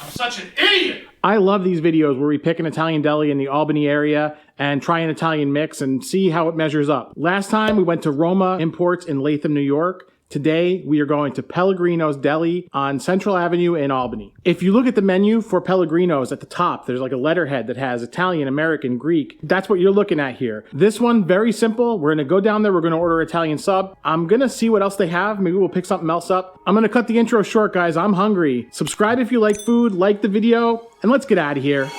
I'm such an idiot! I love these videos where we pick an Italian deli in the Albany area and try an Italian mix and see how it measures up. Last time we went to Roma Imports in Latham, New York. Today, we are going to Pellegrino's Deli on Central Avenue in Albany. If you look at the menu for Pellegrino's at the top, there's like a letterhead that has Italian, American, Greek. That's what you're looking at here. This one, very simple. We're gonna go down there, we're gonna order Italian sub. I'm gonna see what else they have. Maybe we'll pick something else up. I'm gonna cut the intro short, guys. I'm hungry. Subscribe if you like food, like the video, and let's get out of here.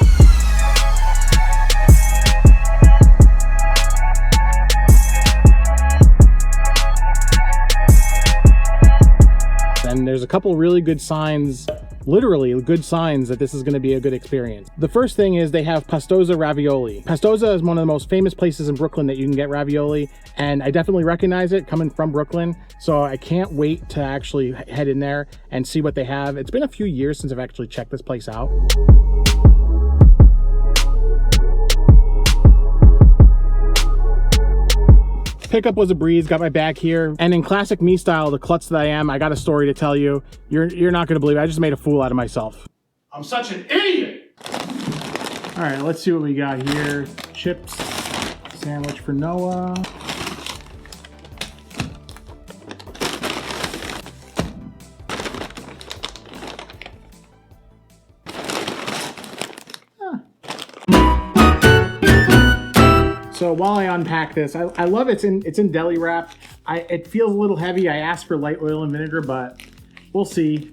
And there's a couple really good signs, literally good signs that this is going to be a good experience. The first thing is they have Pastosa ravioli. Pastosa is one of the most famous places in Brooklyn that you can get ravioli, and I definitely recognize it coming from Brooklyn. So I can't wait to actually head in there and see what they have. It's been a few years since I've actually checked this place out. Pickup was a breeze, got my bag here, and in classic me style, the klutz that I am, I got a story to tell you. You're not gonna believe it. I just made a fool out of myself. I'm such an idiot! All right, let's see what we got here. Chips, sandwich for Noah. So while I unpack this, I love it's in deli wrap. It feels a little heavy. I asked for light oil and vinegar, but we'll see.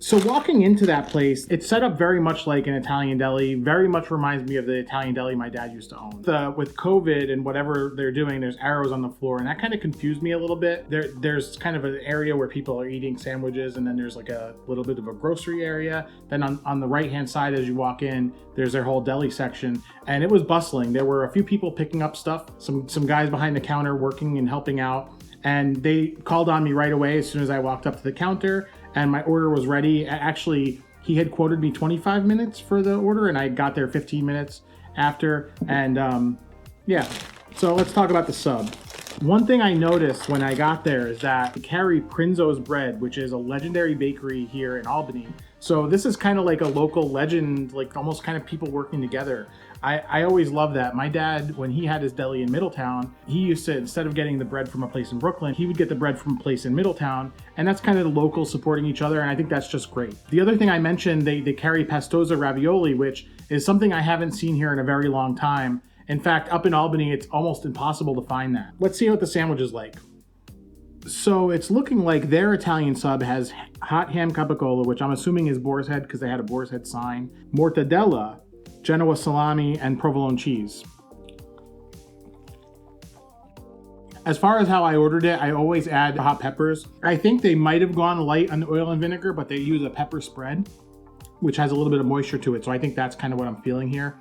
So walking into that place, it's set up very much like an Italian deli. Very much reminds me of the Italian deli my dad used to own. With COVID and whatever they're doing, there's arrows on the floor, and that kind of confused me a little bit. There's kind of an area where people are eating sandwiches, and then there's like a little bit of a grocery area. Then on the right-hand side as you walk in, there's their whole deli section, and it was bustling. There were a few people picking up stuff, some guys behind the counter working and helping out, and they called on me right away as soon as I walked up to the counter. And my order was ready. Actually, he had quoted me 25 minutes for the order, and I got there 15 minutes after. And yeah, so let's talk about the sub. One thing I noticed when I got there is that they carry Prinzo's bread, which is a legendary bakery here in Albany. So this is kind of like a local legend, like almost kind of people working together. I always love that. My dad, when he had his deli in Middletown, he used to, instead of getting the bread from a place in Brooklyn, he would get the bread from a place in Middletown. And that's kind of the locals supporting each other. And I think that's just great. The other thing I mentioned, they carry Pastosa ravioli, which is something I haven't seen here in a very long time. In fact, up in Albany, it's almost impossible to find that. Let's see what the sandwich is like. So it's looking like their Italian sub has hot ham capicola, which I'm assuming is boar's head because they had a boar's head sign, mortadella, Genoa salami, and provolone cheese. As far as how I ordered it, I always add hot peppers. I think they might have gone light on the oil and vinegar, but they use a pepper spread, which has a little bit of moisture to it. So I think that's kind of what I'm feeling here.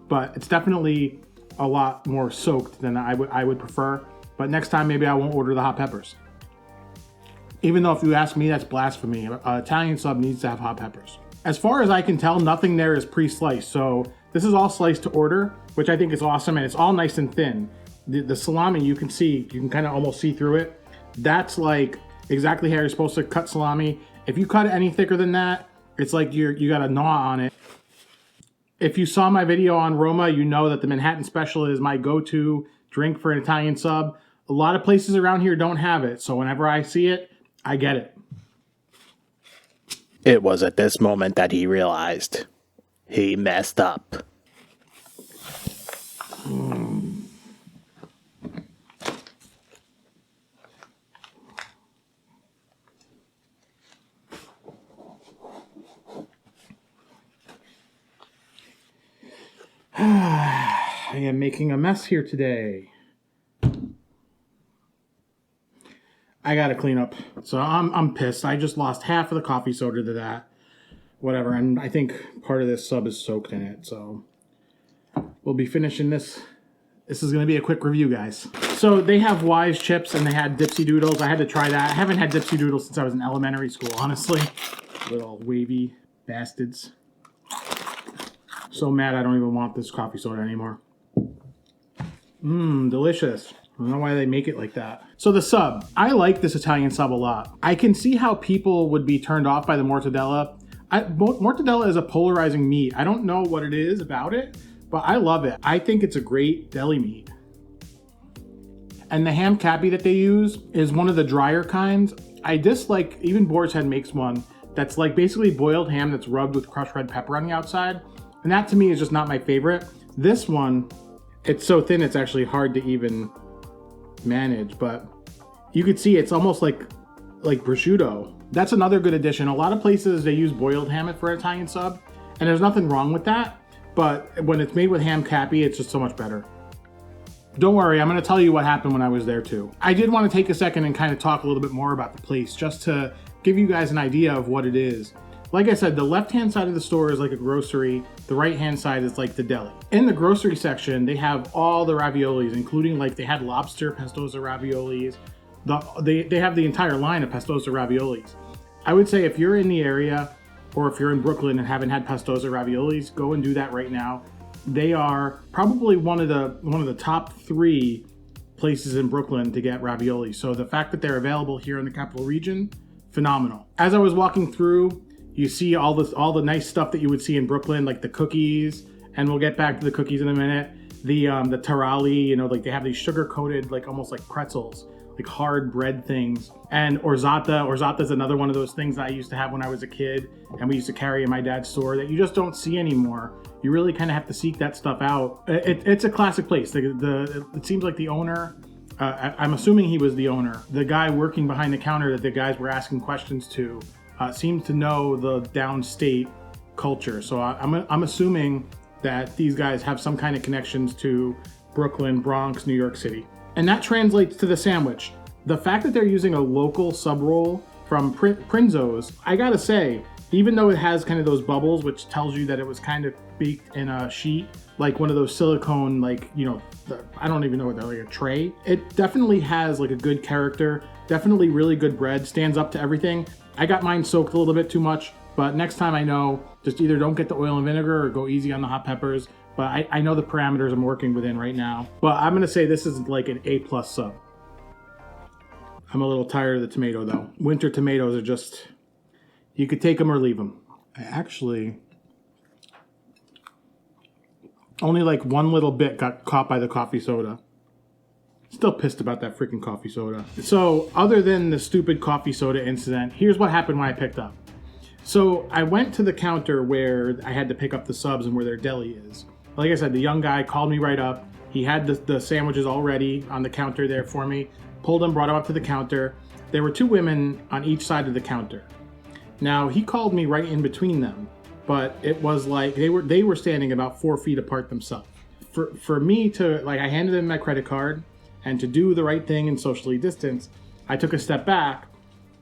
But it's definitely a lot more soaked than I would prefer. But next time, maybe I won't order the hot peppers. Even though if you ask me, that's blasphemy. An Italian sub needs to have hot peppers. As far as I can tell, nothing there is pre-sliced. So this is all sliced to order, which I think is awesome. And it's all nice and thin. The salami, you can kind of almost see through it. That's like exactly how you're supposed to cut salami. If you cut it any thicker than that, it's like you got a gnaw on it. If you saw my video on Roma, you know that the Manhattan Special is my go-to drink for an Italian sub. A lot of places around here don't have it. So whenever I see it, I get it. It was at this moment that he realized he messed up. I am making a mess here today. I gotta clean up. So I'm pissed. I just lost half of the coffee soda to that. Whatever. And I think part of this sub is soaked in it. So we'll be finishing this. This is gonna be a quick review, guys. So they have Wise chips and they had Dipsy Doodles. I had to try that. I haven't had Dipsy Doodles since I was in elementary school, honestly. Little wavy bastards. So mad I don't even want this coffee soda anymore. Delicious. I don't know why they make it like that. So the sub. I like this Italian sub a lot. I can see how people would be turned off by the mortadella. Mortadella is a polarizing meat. I don't know what it is about it, but I love it. I think it's a great deli meat. And the ham cappy that they use is one of the drier kinds. I dislike, even Boar's Head makes one that's like basically boiled ham that's rubbed with crushed red pepper on the outside. And that to me is just not my favorite. This one, it's so thin it's actually hard to even manage, but you could see it's almost like prosciutto. That's another good addition. A lot of places they use boiled ham for Italian sub, and there's nothing wrong with that, but when it's made with ham cappy, it's just so much better. Don't worry, I'm going to tell you what happened when I was there too. I did want to take a second and kind of talk a little bit more about the place, just to give you guys an idea of what it is. Like I said, the left-hand side of the store is like a grocery. The right-hand side is like the deli. In the grocery section, they have all the raviolis, including like they had lobster pestosa raviolis. They have the entire line of pestosa raviolis. I would say if you're in the area or if you're in Brooklyn and haven't had pestosa raviolis, go and do that right now. They are probably one of the top 3 places in Brooklyn to get ravioli. So the fact that they're available here in the capital region, phenomenal. As I was walking through, you see all the nice stuff that you would see in Brooklyn, like the cookies, and we'll get back to the cookies in a minute. The tarali, you know, like they have these sugar coated, like almost like pretzels, like hard bread things. And orzata is another one of those things that I used to have when I was a kid, and we used to carry in my dad's store that you just don't see anymore. You really kind of have to seek that stuff out. It's a classic place. It seems like the owner, I'm assuming he was the owner, the guy working behind the counter that the guys were asking questions to, seems to know the downstate culture. So I'm assuming that these guys have some kind of connections to Brooklyn, Bronx, New York City. And that translates to the sandwich. The fact that they're using a local sub roll from Prinzo's, I gotta say, even though it has kind of those bubbles, which tells you that it was kind of baked in a sheet, like one of those silicone, like, you know, I don't even know what they're like, a tray. It definitely has like a good character, definitely really good bread, stands up to everything. I got mine soaked a little bit too much, but next time I know, just either don't get the oil and vinegar or go easy on the hot peppers. But I know the parameters I'm working within right now. But I'm gonna say this is like an A+ sub. I'm a little tired of the tomato though. Winter tomatoes are just, you could take them or leave them. I actually, only like one little bit got caught by the coffee soda. Still pissed about that freaking coffee soda. So other than the stupid coffee soda incident, here's what happened when I picked up. So I went to the counter where I had to pick up the subs and where their deli is. Like I said, the young guy called me right up. He had the sandwiches already on the counter there for me. Pulled them, brought them up to the counter. There were 2 women on each side of the counter. Now, he called me right in between them, but it was like they were standing about 4 feet apart themselves. For me to, like, I handed them my credit card, and to do the right thing and socially distance, I took a step back,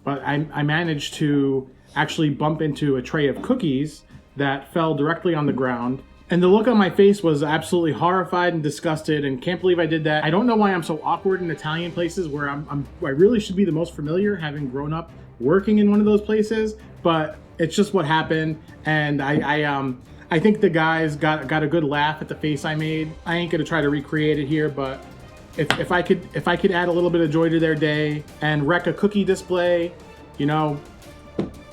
but I managed to actually bump into a tray of cookies that fell directly on the ground. And the look on my face was absolutely horrified and disgusted, and can't believe I did that. I don't know why I'm so awkward in Italian places where I really should be the most familiar, having grown up working in one of those places, but it's just what happened. And I think the guys got a good laugh at the face I made. I ain't gonna try to recreate it here, but if I could add a little bit of joy to their day and wreck a cookie display, you know,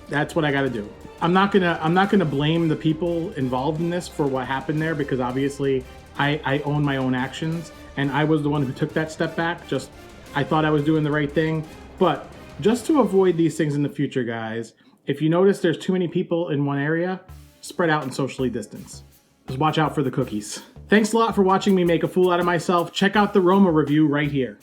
that's what I gotta do. I'm not gonna blame the people involved in this for what happened there, because obviously I own my own actions, and I was the one who took that step back. Just, I thought I was doing the right thing. But just to avoid these things in the future, guys, if you notice there's too many people in one area, spread out and socially distance. Just watch out for the cookies. Thanks a lot for watching me make a fool out of myself. Check out the Roma review right here.